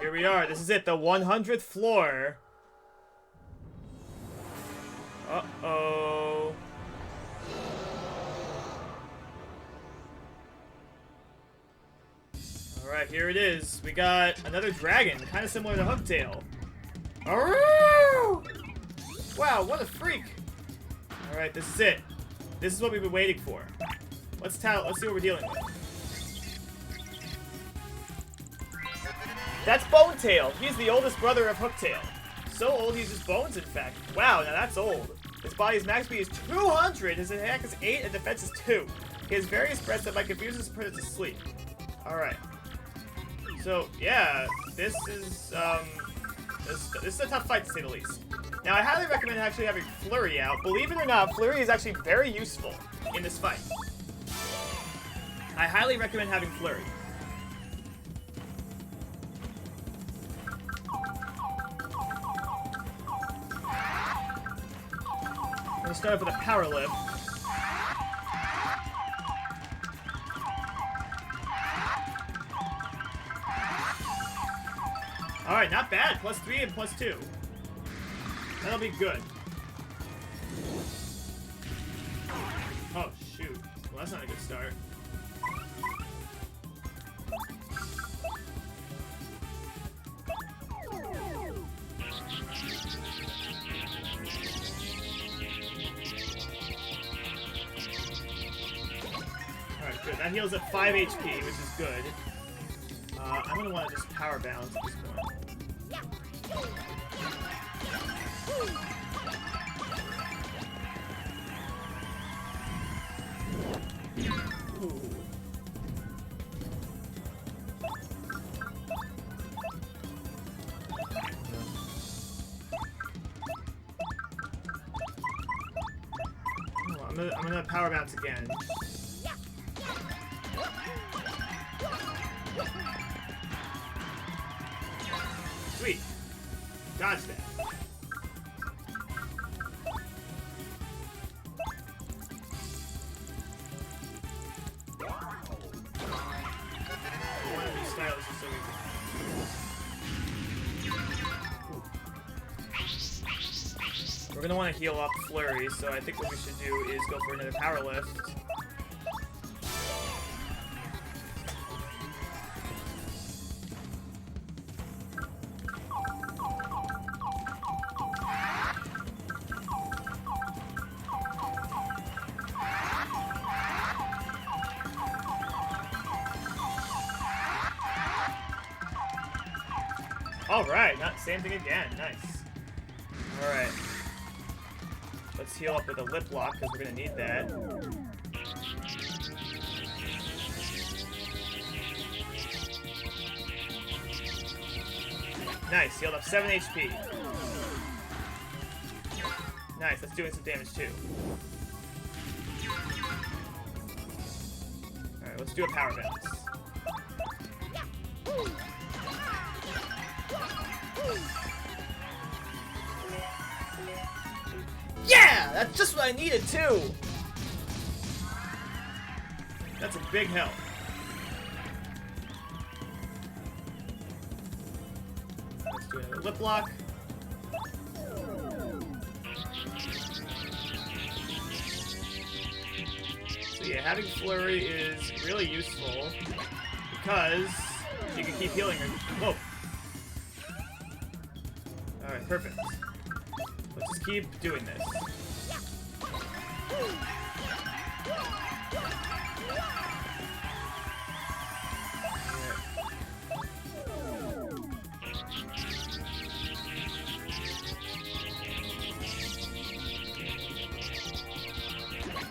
Here we are. This is it. The 100th floor. Uh-oh. Alright, here it is. We got another dragon, kind of similar to Hooktail. Arroo! Wow, what a freak! Alright, this is it. This is what we've been waiting for. Let's see what we're dealing with. That's Bonetail. He's the oldest brother of Hooktail. So old he's just bones, in fact. Wow, now that's old. His body's max speed is 200, his attack is 8, and defense is 2. He has various spreads that might confuse his opponent to sleep. Alright. So, yeah, this is a tough fight, to say the least. Now, I highly recommend actually having Flurry out. Believe it or not, Flurry is actually very useful in this fight. I highly recommend having Flurry. I'm gonna start off with a power lift. Alright, not bad. +3 and +2. That'll be good. Oh, shoot. Well, that's not a good start. Alright, good. That heals at 5 HP, which is good. I'm gonna want to just power balance at this point. Ooh. I'm gonna power bounce again. Sweet. Dodge that. One of these styles is so easy. We're gonna want to heal up Flurry, so I think what we should do is go for another power lift. Alright, not same thing again. Nice. Alright. Let's heal up with a lip lock, because we're going to need that. Nice, healed up 7 HP. Nice, that's doing some damage too. Alright, let's do a power bounce. Yeah! That's just what I needed too! That's a big help. Let's do another lip lock. So yeah, having Flurry is really useful because you can keep healing her. Whoa! Alright, perfect. Let's just keep doing this.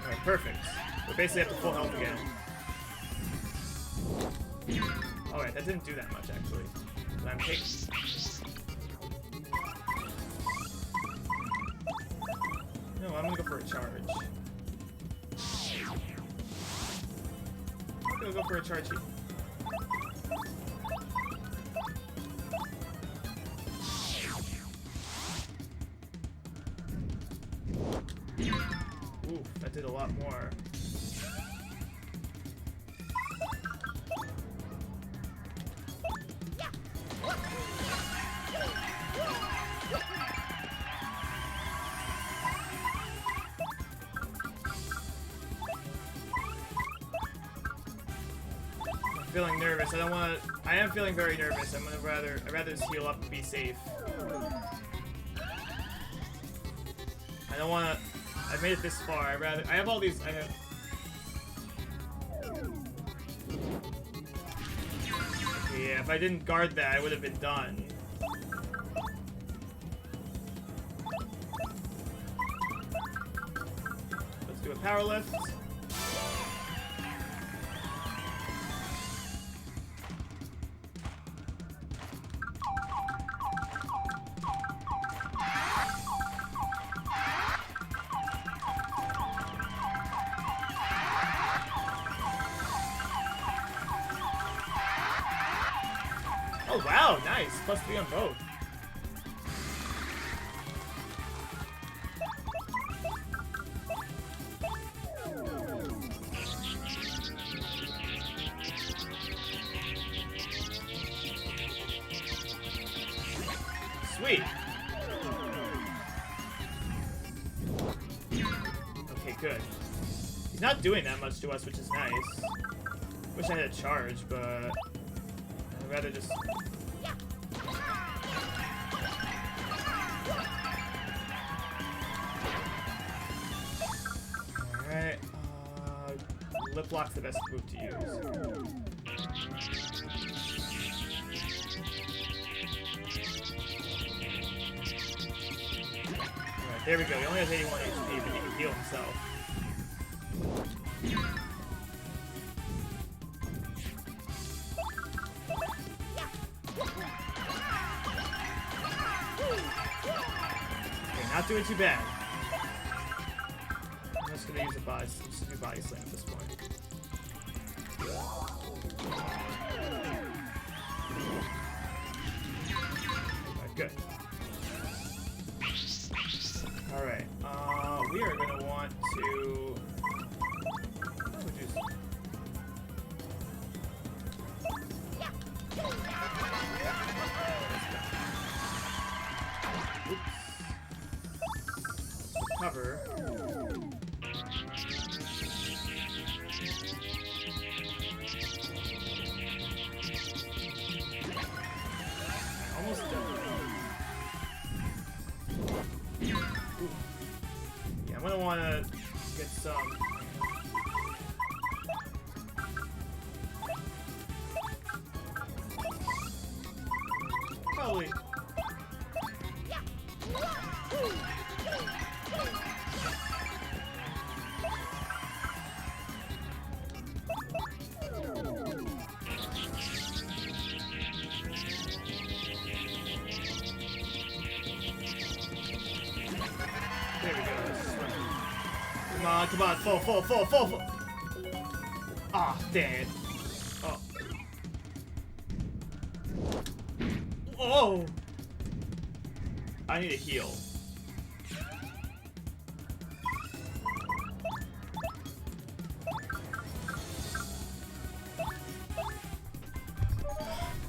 Alright, perfect. We basically have to full health again. Alright, that didn't do that much actually. But I'm taking... No, I'm gonna go for a charge. I'm gonna go for a charge here. Ooh, that did a lot more. feeling nervous. I don't want to. I am feeling very nervous. I'd rather just heal up and be safe. I don't want to. I've made it this far. I have all these. Okay, yeah, if I didn't guard that, I would have been done. Let's do a power lift. Oh wow, nice. +3 on both. Sweet. Okay, good. He's not doing that much to us, which is nice. Wish I had a charge, but I'd rather just... Alright, lip lock's the best move to use. Alright, there we go. He only has 81 HP, but he can heal himself. Okay, not doing too bad. I'm just gonna use a body, just do body slam at this point. Alright, good. Alright, we are gonna want to... Oops. Cover. Almost done. Ooh. Yeah, I'm gonna wanna get some. Probably. There we go. Come on, full. Ah, dang it. Oh. Oh! I need a heal.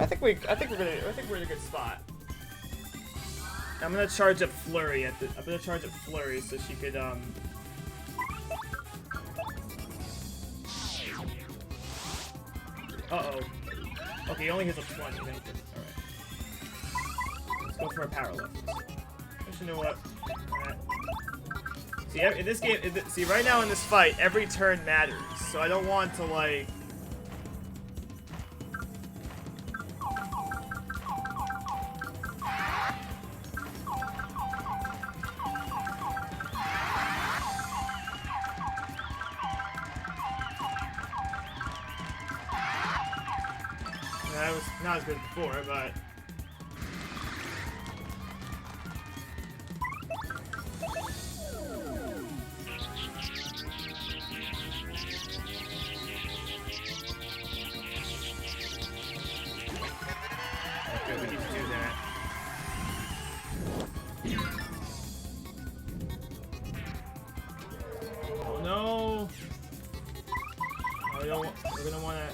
I think we're in a good spot. I'm gonna charge up Flurry so she could Uh-oh. Okay, he only hits a 20. Alright. Let's go for a power lift. Actually, you know what? See, in this game, see, right now in this fight, every turn matters. So I don't want to, like... That was not as good as before, but... Okay, we need to do that. Oh no! Oh, we don't want, we're gonna want to...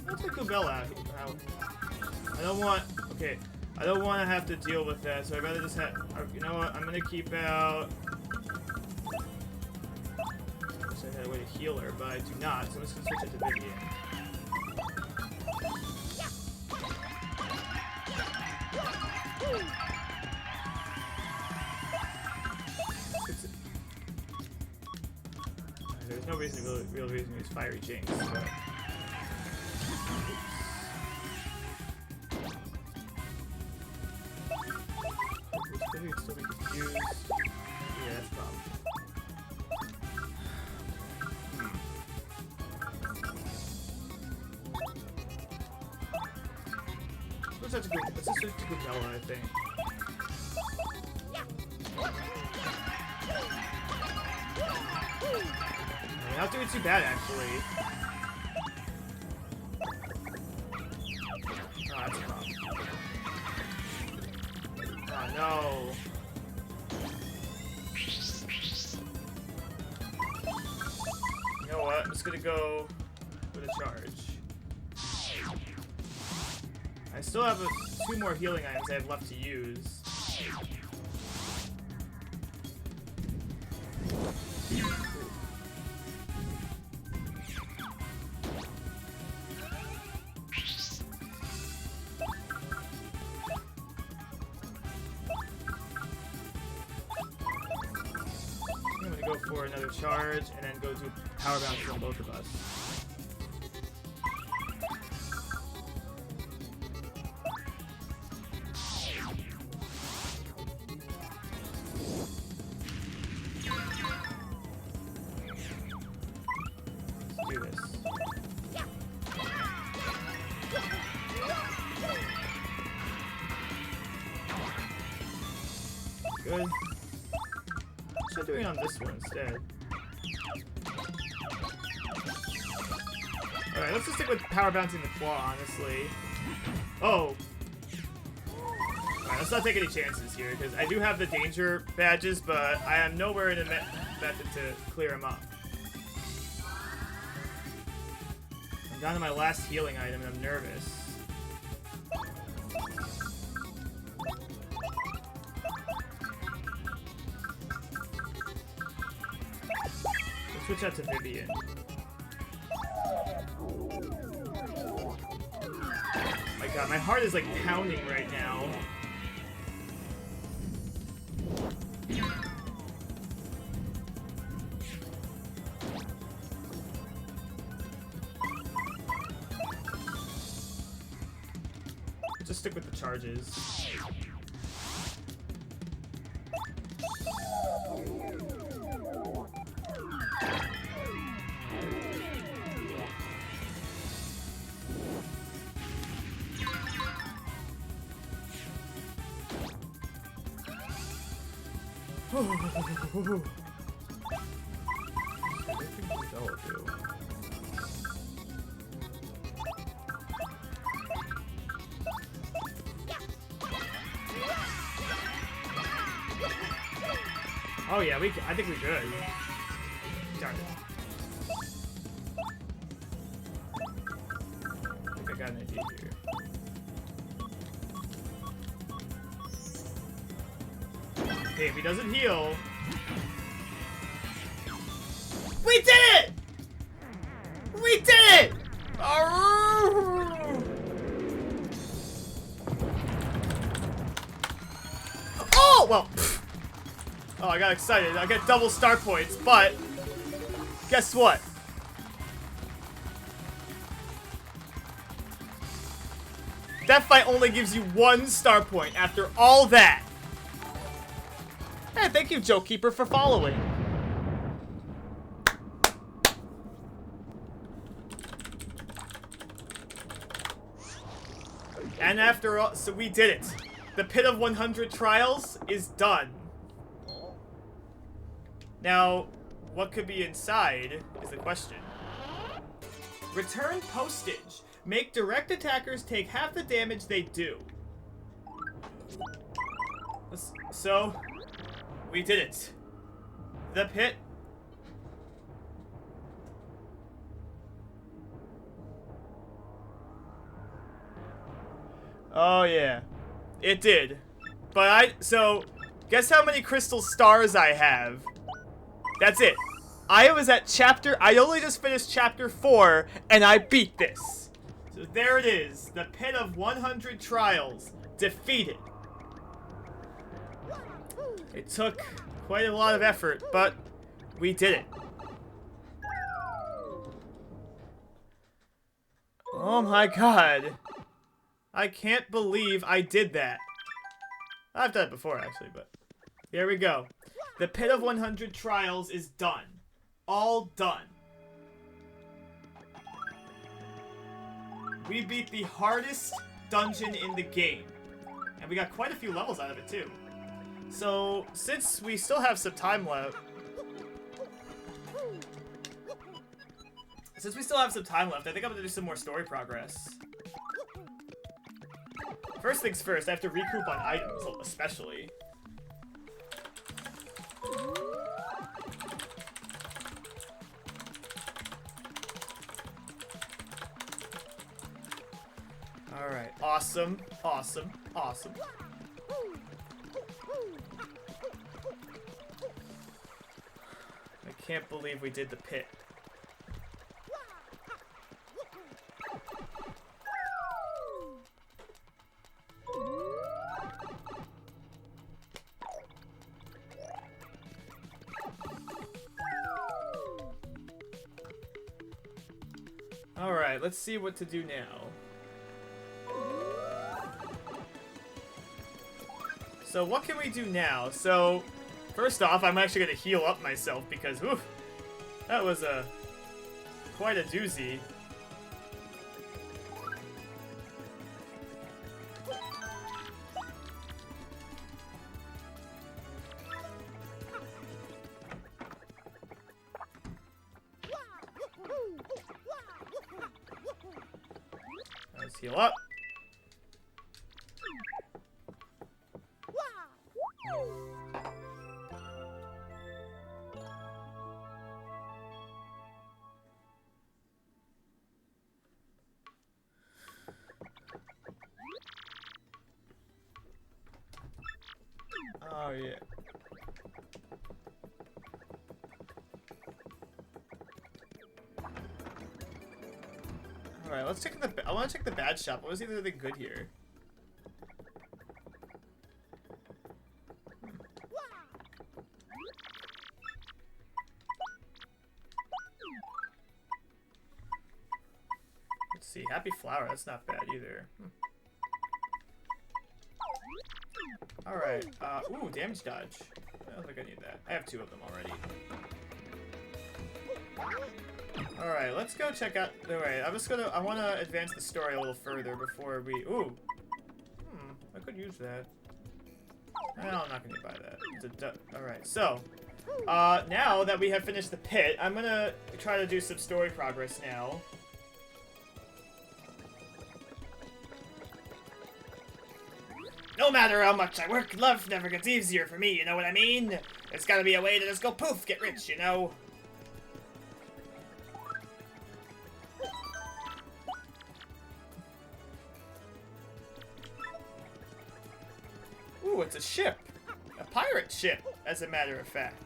Let's take Kubella out. I don't want... Okay. I don't want to have to deal with that, so I'd rather just have... You know what? I'm going to keep out... a way to heal her, but I do not, so I'm just gonna switch it to Vivian. There's no reason, real reason to use Fiery Jinx, but... Maybe it's still be confused. Yeah, that's a problem. Let's just switch to Gabella, I think. Not doing too bad, actually. Oh, that's a problem. Oh, no. You know what? I'm just gonna go with a charge. I still have 2 more healing items I have left to use. Go for another charge, and then go do power bounce on both of us. Let's do this. Good. What should I do on this one instead? Alright, let's just stick with power bouncing the claw, honestly. Oh! Alright, let's not take any chances here, because I do have the danger badges, but I am nowhere in a method to clear them up. I'm down to my last healing item, and I'm nervous. Switch out to Vivian. My god, my heart is like pounding right now. Just stick with the charges. Oh yeah, I think we're good. Darn it. I think I got an idea here. Okay, if he doesn't heal... We did it! We did it! Oh, well... Oh, I got excited. I get double star points, but... Guess what? That fight only gives you 1 star point after all that. Hey, thank you, Joe Keeper, for following. And after all, so we did it. The Pit of 100 Trials is done. Now, what could be inside is the question. Return postage. Make direct attackers take half the damage they do. So, we did it. The pit. Oh yeah, it did. But so, guess how many crystal stars I have? That's it. I only just finished chapter 4, and I beat this. So there it is. The Pit of 100 Trials. Defeated. It took quite a lot of effort, but we did it. Oh my god. I can't believe I did that. I've done it before, actually, but... Here we go. The Pit of 100 Trials is done. All done. We beat the hardest dungeon in the game. And we got quite a few levels out of it, too. So, since we still have some time left... I think I'm gonna do some more story progress. First things first, I have to recoup on items, especially. Alright, awesome, awesome, awesome. I can't believe we did the pit. Alright, let's see what to do now. So what can we do now? So, first off, I'm actually going to heal up myself because, whew, that was quite a doozy. Let's heal up. Oh yeah. All right, let's check the. I want to check the bad shop. What was the other thing good here? Let's see. Happy flower. That's not bad either. Alright, ooh, damage dodge. I don't think I need that. I have 2 of them already. Alright, let's go check out... Alright, I want to advance the story a little further before we... Ooh! I could use that. No, I'm not going to buy that. Alright, so... now that we have finished the pit, I'm going to try to do some story progress now. No matter how much I work, love never gets easier for me, you know what I mean? There's gotta be a way to just go poof, get rich, you know? Ooh, it's a ship. A pirate ship, as a matter of fact.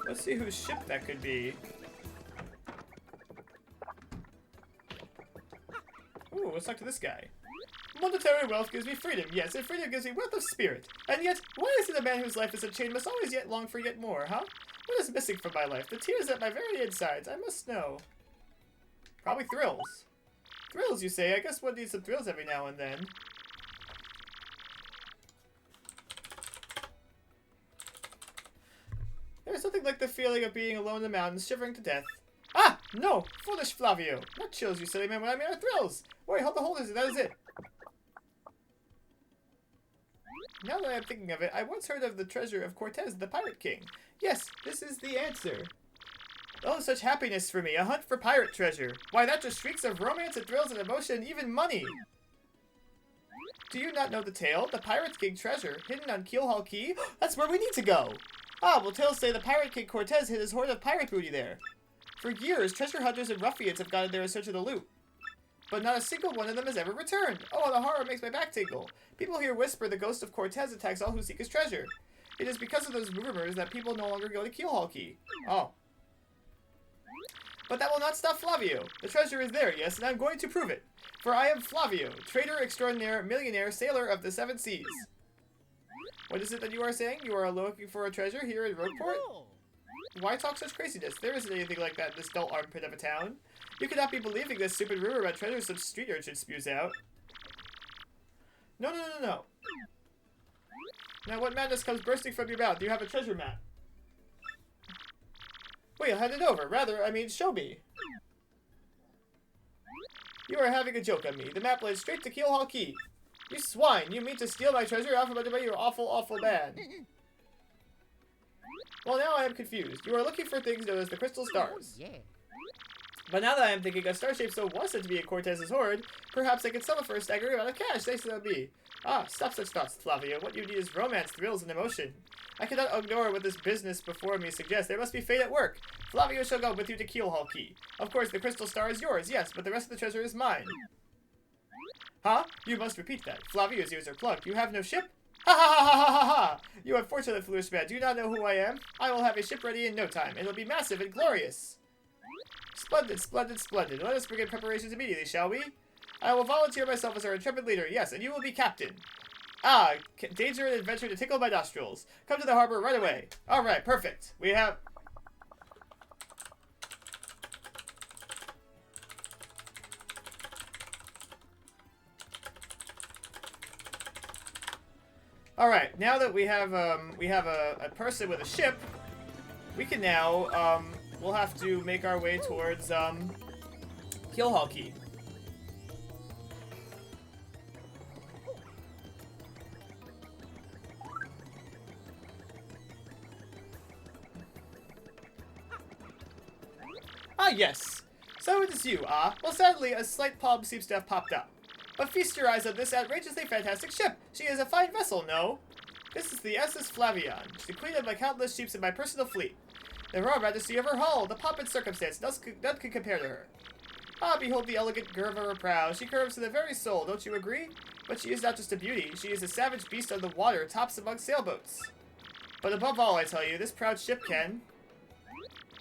Let's see whose ship that could be. Ooh, let's talk to this guy. Monetary wealth gives me freedom, yes, and freedom gives me wealth of spirit. And yet, why is it a man whose life is unchained must always yet long for yet more, huh? What is missing from my life? The tears at my very insides, I must know. Probably thrills. Thrills, you say? I guess one needs some thrills every now and then. There's something like the feeling of being alone in the mountains, shivering to death. Ah! No! Foolish Flavio! What chills you, silly man, when I mean are thrills? Wait, hold is it? That is it. Now that I'm thinking of it, I once heard of the treasure of Cortez, the Pirate King. Yes, this is the answer. Oh, such happiness for me. A hunt for pirate treasure. Why, that just shrieks of romance and thrills and emotion and even money. Do you not know the tale? The Pirate's King treasure, hidden on Keelhaul Key? That's where we need to go! Ah, well, tales say the Pirate King Cortez hid his hoard of pirate booty there. For years, treasure hunters and ruffians have gone there in search of the loot. But not a single one of them has ever returned. Oh, the horror makes my back tingle. People here whisper the ghost of Cortez attacks all who seek his treasure. It is because of those rumors that people no longer go to Keelhaul Key. Oh. But that will not stop Flavio. The treasure is there, yes, and I'm going to prove it. For I am Flavio, trader extraordinaire, millionaire, sailor of the 7 seas. What is it that you are saying? You are looking for a treasure here in Rogueport? Why talk such craziness? There isn't anything like that in this dull armpit of a town. You could not be believing this stupid rumor about treasure such street urchin spews out. No. Now what madness comes bursting from your mouth? Do you have a treasure map? Wait, hand it over. Rather, I mean, show me. You are having a joke on me. The map led straight to Keelhaul Key. You swine! You mean to steal my treasure? Alphabet by your awful man. Well, now I am confused. You are looking for things known as the crystal stars. Oh, yeah. But now that I am thinking a star-shaped stone was said to be in Cortez's hoard, perhaps I could sell it for a staggering amount of cash, thanks to me. Ah, stop such thoughts, Flavio. What you need is romance, thrills, and emotion. I cannot ignore what this business before me suggests. There must be fate at work. Flavio shall go with you to Keelhaul Key. Of course, the crystal star is yours, yes, but the rest of the treasure is mine. Huh? You must repeat that. Flavio's ears are plugged. You have no ship? Ha ha ha ha ha ha! You unfortunate foolish man. Do you not know who I am? I will have a ship ready in no time. It'll be massive and glorious. Splendid. Let us begin preparations immediately, shall we? I will volunteer myself as our intrepid leader, yes, and you will be captain. Ah, danger and adventure to tickle my nostrils. Come to the harbor right away. Alright, perfect. We have... Alright, now that we have a person with a ship, we can now, we'll have to make our way towards, Keelhaul Key. Ah, yes. So it is you, ah? Well, sadly, a slight problem seems to have popped up. But feast your eyes on this outrageously fantastic ship. She is a fine vessel, no? This is the SS Flavion, the queen of my countless ships in my personal fleet. The royal majesty of her hull, the pomp and circumstance, none can compare to her. Ah, behold the elegant curve of her prow. She curves to the very soul, don't you agree? But she is not just a beauty. She is a savage beast on the water, tops among sailboats. But above all, I tell you, this proud ship can...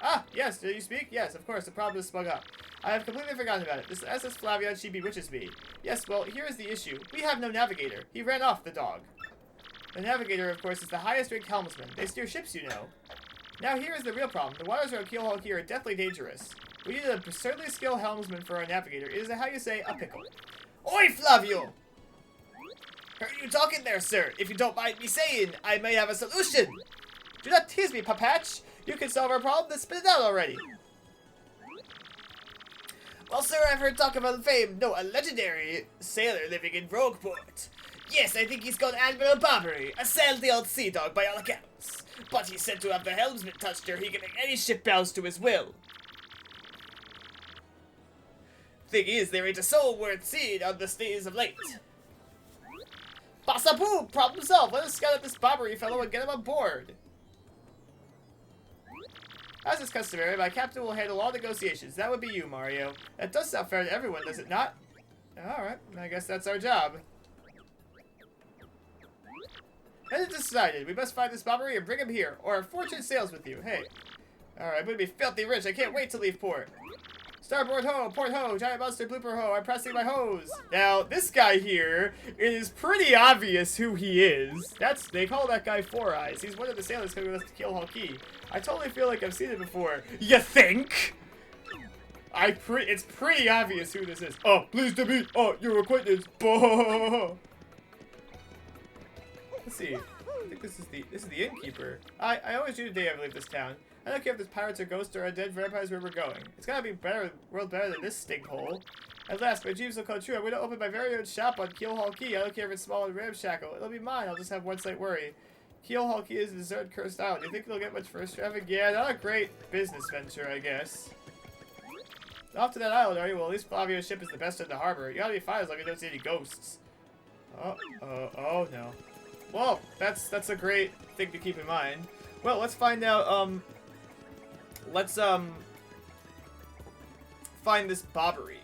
Ah, yes, did you speak? Yes, of course, the problem has sprung up. I have completely forgotten about it. This SS Flavion, she bewitches me. Yes, well, here is the issue. We have no navigator. He ran off, the dog. The navigator, of course, is the highest-ranked helmsman. They steer ships, you know. Now, here is the real problem. The waters around Keelhaul Key are deathly dangerous. We need a absurdly skilled helmsman for our navigator. It is, how you say, a pickle. Oi, Flavio! Heard you talking there, sir. If you don't mind me saying, I may have a solution. Do not tease me, Papatch. You can solve our problem, then spit it out already. Well, sir, I've heard talk of a legendary sailor living in Rogueport. Yes, I think he's called Admiral Bobbery, a salty old sea dog by all accounts. But he's said to have the helmsman touched her, he can make any ship bounce to his will. Thing is, there ain't a soul worth seeing on the seas of late. Bassa boom! Problem solved! Let us scout out this Bobbery fellow and get him on board. As is customary, my captain will handle all negotiations. That would be you, Mario. That does sound fair to everyone, does it not? Alright, I guess that's our job. And it's decided. We must find this Bobbery and bring him here, or our fortune sails with you. Hey. Alright, I'm gonna be filthy rich. I can't wait to leave port. Starboard ho, port ho, giant monster blooper ho, I'm pressing my hose. Now, this guy here, it is pretty obvious who he is. They call that guy Four Eyes. He's one of the sailors coming with us to Keelhaul Key. I totally feel like I've seen it before. You think? It's pretty obvious who this is. Oh, pleased to meet your acquaintance. Let's see. I think this is the innkeeper. I always do today I leave this town. I don't care if there's pirates or ghosts or undead vampires where we're going. It's gotta be world better than this stinkhole. At last, my dreams will come true. I'm gonna open my very own shop on Keelhaul Key. I don't care if it's small and ramshackle. It'll be mine. I'll just have one slight worry. Keelhaul Key is a deserted, cursed island. Do you think it'll get much first traffic? Yeah, not a great business venture, I guess. Off to that island, are you? Well, at least Flavio's ship is the best in the harbor. You gotta be fine as long as you don't see any ghosts. Oh no. Well, that's a great thing to keep in mind. Well, let's find out, let's, find this Bobbery.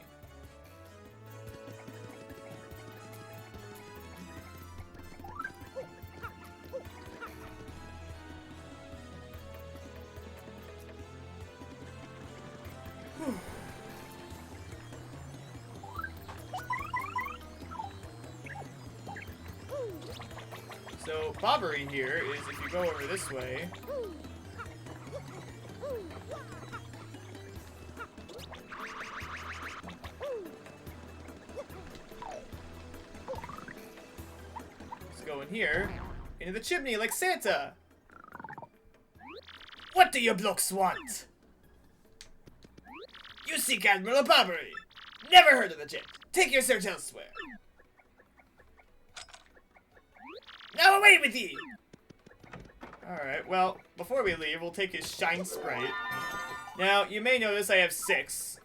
So, Bobbery here is if you go over this way. Let's go in here. Into the chimney like Santa! What do you blokes want? You seek Admiral Bobbery! Never heard of the gent! Take your search elsewhere! Now away with ye! Alright, well, before we leave, we'll take his Shine Sprite. Now, you may notice I have 6.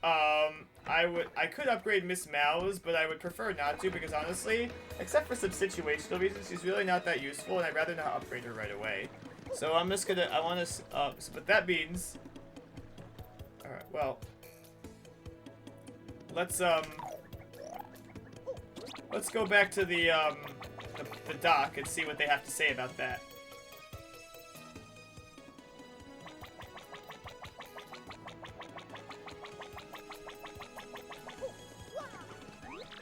I could upgrade Miss Mouse, but I would prefer not to, because honestly, except for some situational reasons, she's really not that useful, and I'd rather not upgrade her right away. So I'm just gonna, I wanna, but that means... Alright, well... Let's go back to the dock and see what they have to say about that.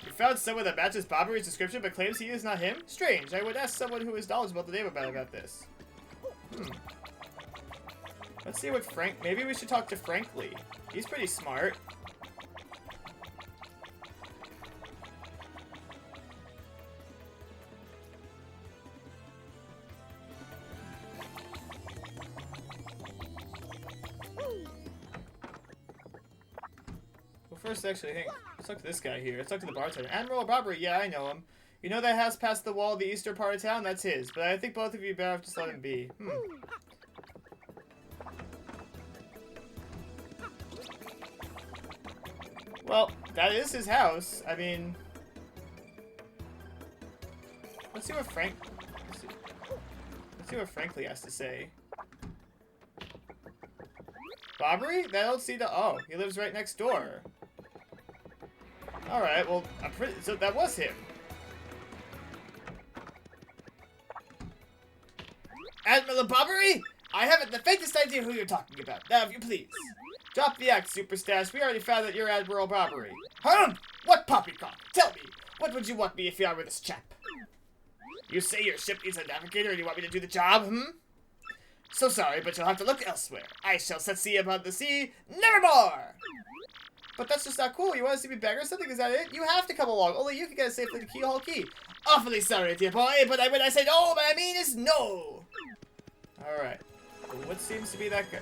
You found someone that matches Bobbery's description but claims he is not him? Strange. I would ask someone who is knowledgeable about the name about this. Let's see what maybe we should talk to Frankly. He's pretty smart. First, actually, let's talk to this guy here. Let's talk to the bartender. Admiral Bobbery, yeah, I know him. You know that house past the wall of the eastern part of town? That's his. But I think both of you better have just let him be. Well, that is his house. I mean... Let's see what Frankly has to say. Bobbery? That don't see the... Oh, he lives right next door. Alright, well, so that was him. Admiral Bobbery? I haven't the faintest idea who you're talking about. Now, if you please. Drop the act, Superstash. We already found that you're Admiral Bobbery. What poppycock? Tell me, what would you want me if you were this chap? You say your ship needs a navigator and you want me to do the job, So sorry, but you'll have to look elsewhere. I shall set sea upon the sea, nevermore! But that's just not cool. You want us to be beggars or something? Is that it? You have to come along. Only you can get us safely to Keyhole Key. Awfully sorry, dear boy, but when I say no, what I mean is no! Alright. What seems to be that guy?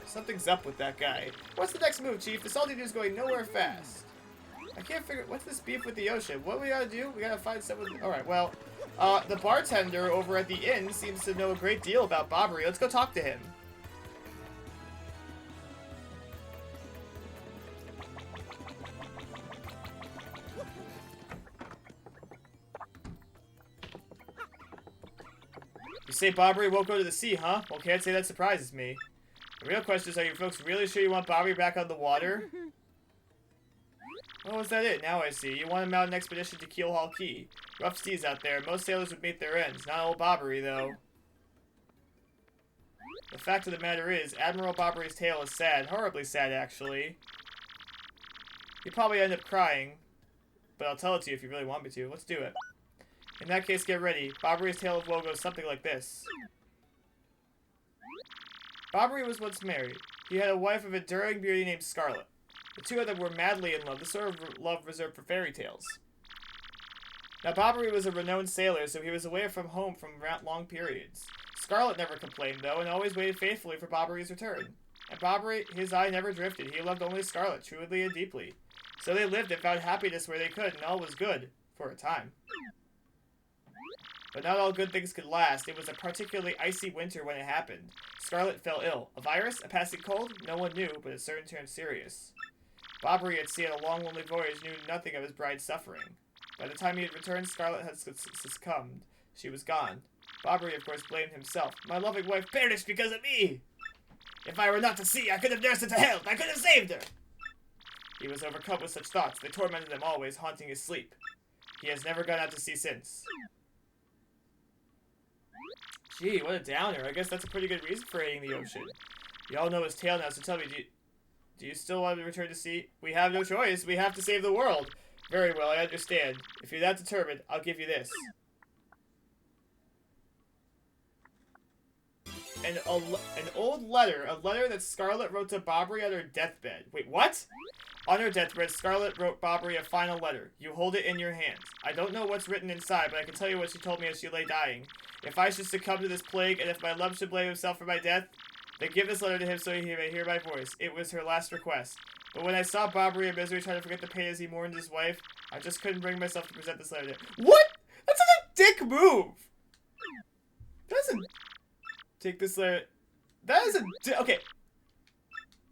Something's up with that guy. What's the next move, Chief? This salty dude's going nowhere fast. I can't figure... What's this beef with the ocean? What do we gotta do? We gotta find someone... Alright, well... the bartender over at the inn seems to know a great deal about Bobbery. Let's go talk to him. You say Bobbery won't go to the sea, huh? Well, can't say that surprises me. The real question is, are you folks really sure you want Bobbery back on the water? Oh, is that it? Now I see. You want him out on an expedition to Keelhaul Key. Rough seas out there. Most sailors would meet their ends. Not old Bobbery, though. The fact of the matter is, Admiral Bobbery's tale is sad. Horribly sad, actually. You'd probably end up crying. But I'll tell it to you if you really want me to. Let's do it. In that case, get ready. Bobbery's tale of woe goes something like this. Bobbery was once married. He had a wife of enduring beauty named Scarlet. The two of them were madly in love, the sort of love reserved for fairy tales. Now, Bobbery was a renowned sailor, so he was away from home from long periods. Scarlet never complained, though, and always waited faithfully for Bobbery's return. And Bobbery, his eye never drifted. He loved only Scarlet, truly and deeply. So they lived and found happiness where they could, and all was good. For a time. But not all good things could last. It was a particularly icy winter when it happened. Scarlet fell ill. A virus? A passing cold? No one knew, but it soon turned serious. Bobbery, at sea on a long, lonely voyage, knew nothing of his bride's suffering. By the time he had returned, Scarlet had succumbed. She was gone. Bobbery, of course, blamed himself. My loving wife perished because of me! If I were not to see, I could have nursed her to health. I could have saved her! He was overcome with such thoughts. They tormented him always, haunting his sleep. He has never gone out to sea since. Gee, what a downer. I guess that's a pretty good reason for hating the ocean. You all know his tale now, so tell me, do you still want to return to sea? We have no choice. We have to save the world. Very well, I understand. If you're that determined, I'll give you this. An old letter. A letter that Scarlet wrote to Bobbery on her deathbed. Wait, what? On her deathbed, Scarlet wrote Bobbery a final letter. You hold it in your hands. I don't know what's written inside, but I can tell you what she told me as she lay dying. If I should succumb to this plague, and if my love should blame himself for my death, then give this letter to him so he may hear my voice. It was her last request. But when I saw Bobbery in misery trying to forget the pain as he mourned his wife, I just couldn't bring myself to present this letter to him. What? That's such a dick move! That's a... Take this letter... That is a... Okay.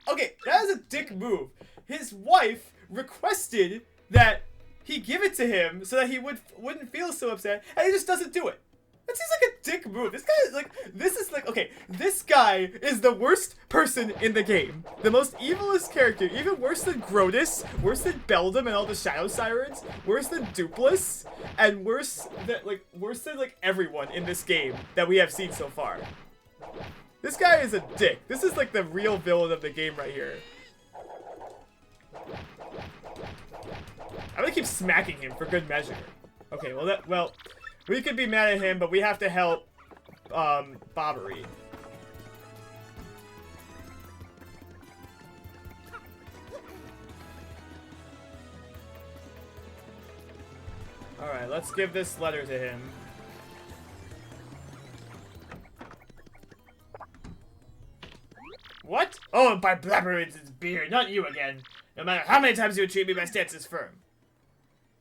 Okay, that is a dick move. His wife requested that he give it to him so that he wouldn't feel so upset, and he just doesn't do it. That seems like a dick move. This guy is like, okay, this guy is the worst person in the game. The most evilest character, even worse than Grodus, worse than Beldam and all the Shadow Sirens, worse than Dupless, and worse than everyone in this game that we have seen so far. This guy is a dick. This is like the real villain of the game right here. I'm gonna keep smacking him for good measure. Okay, well, we could be mad at him, but we have to help, Bobbery. Alright, let's give this letter to him. What? Oh, by Blabber, it's his beard, not you again. No matter how many times you would treat me, my stance is firm.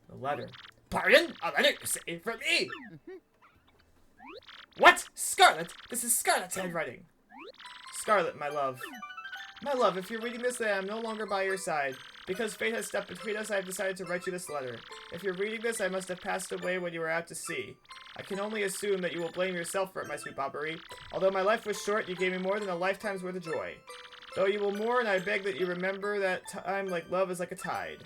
The letter. Pardon? A letter, you say, from me? What? Scarlet? This is Scarlet's handwriting. Scarlet, my love. My love, if you're reading this, then I'm no longer by your side. Because fate has stepped between us, I have decided to write you this letter. If you're reading this, I must have passed away when you were out to sea. I can only assume that you will blame yourself for it, my sweet Bobbery. Although my life was short, you gave me more than a lifetime's worth of joy. Though you will mourn, I beg that you remember that time like love is like a tide.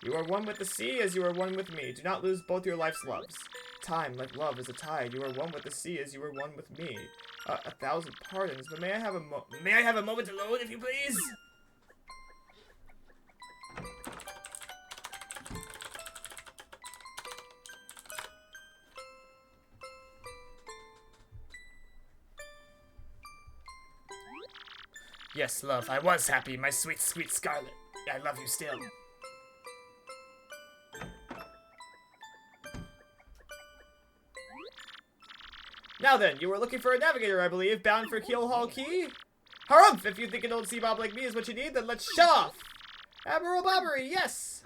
You are one with the sea as you are one with me. Do not lose both your life's loves. Time, like love, is a tide. You are one with the sea as you are one with me. 1,000 pardons, but may I have a moment alone, if you please? Yes, love, I was happy, my sweet, sweet Scarlet. I love you still. Now then, you were looking for a navigator, I believe, bound for Keelhaul Key? Harumph! If you think an old sea bob like me is what you need, then let's show off! Admiral Bobbery, yes!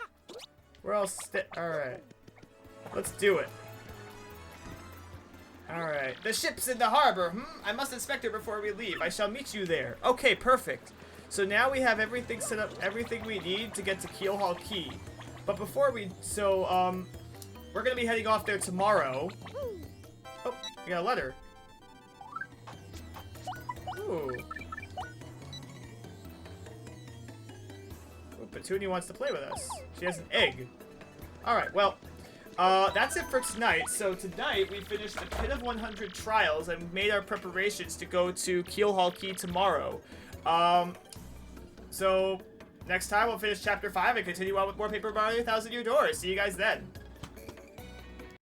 We're all alright. Let's do it. Alright. The ship's in the harbor, I must inspect it before we leave. I shall meet you there. Okay, perfect. So now we have everything set up, everything we need to get to Keelhaul Key. But before we, we're gonna be heading off there tomorrow. Oh, we got a letter. Ooh. Ooh, Petunia wants to play with us. She has an egg. Alright, well, that's it for tonight. So tonight, we finished the Pit of 100 Trials and made our preparations to go to Keelhaul Key tomorrow. So next time, we'll finish Chapter 5 and continue on with more Paper Mario 1000 Year Door. See you guys then.